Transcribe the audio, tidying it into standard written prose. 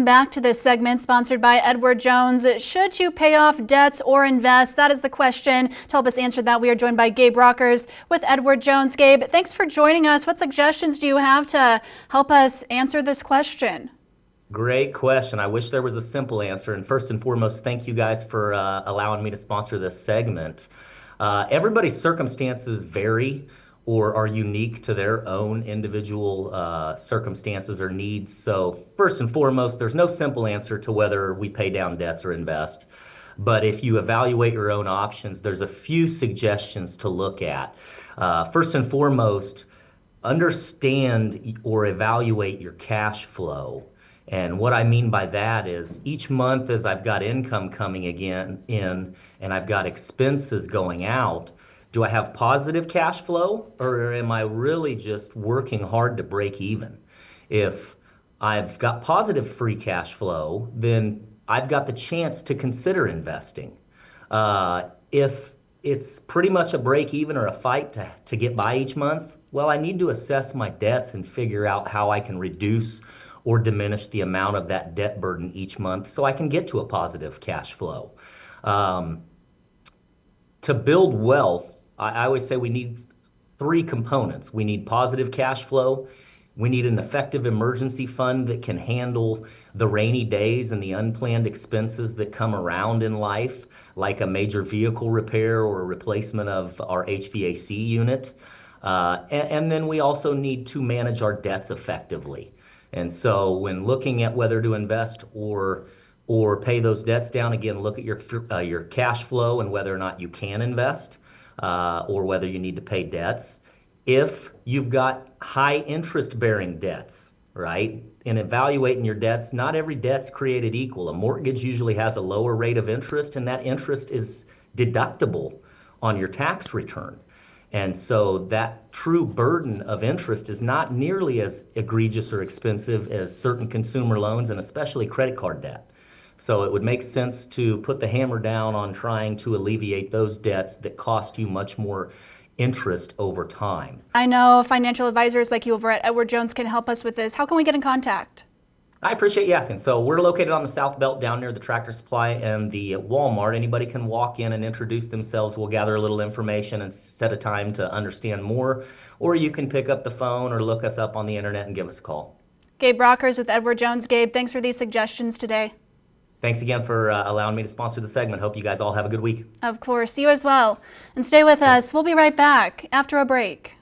back to this segment sponsored by Edward Jones. Should you pay off debts or invest? That is the question. To help us answer that, we are joined by Gabe Rockers with Edward Jones. Gabe, thanks for joining us. What suggestions do you have to help us answer this question? Great question. I wish there was a simple answer. And first and foremost, thank you guys for allowing me to sponsor this segment. Everybody's circumstances vary or are unique to their own individual circumstances or needs. So first and foremost, there's no simple answer to whether we pay down debts or invest. But if you evaluate your own options, there's a few suggestions to look at. First and foremost, understand or evaluate your cash flow. And what I mean by that is each month as I've got income coming in and I've got expenses going out, do I have positive cash flow or am I really just working hard to break even? If I've got positive free cash flow, then I've got the chance to consider investing. If it's pretty much a break even or a fight to get by each month, well, I need to assess my debts and figure out how I can reduce or diminish the amount of that debt burden each month so I can get to a positive cash flow. To build wealth, I always say we need three components. We need positive cash flow. We need an effective emergency fund that can handle the rainy days and the unplanned expenses that come around in life, like a major vehicle repair or a replacement of our HVAC unit. And then we also need to manage our debts effectively. And so when looking at whether to invest or pay those debts down, again, look at your cash flow and whether or not you can invest. Or whether you need to pay debts. If you've got high interest bearing debts, right? In evaluating your debts, not every debt's created equal. A mortgage usually has a lower rate of interest and that interest is deductible on your tax return. And so that true burden of interest is not nearly as egregious or expensive as certain consumer loans and especially credit card debt. So it would make sense to put the hammer down on trying to alleviate those debts that cost you much more interest over time. I know financial advisors like you over at Edward Jones can help us with this. How can we get in contact? I appreciate you asking. So we're located on the South Belt down near the Tractor Supply and the Walmart. Anybody can walk in and introduce themselves. We'll gather a little information and set a time to understand more. Or you can pick up the phone or look us up on the internet and give us a call. Gabe Rockers with Edward Jones. Gabe, thanks for these suggestions today. Thanks again for allowing me to sponsor the segment. Hope you guys all have a good week. Of course, you as well. And stay with us. We'll be right back after a break.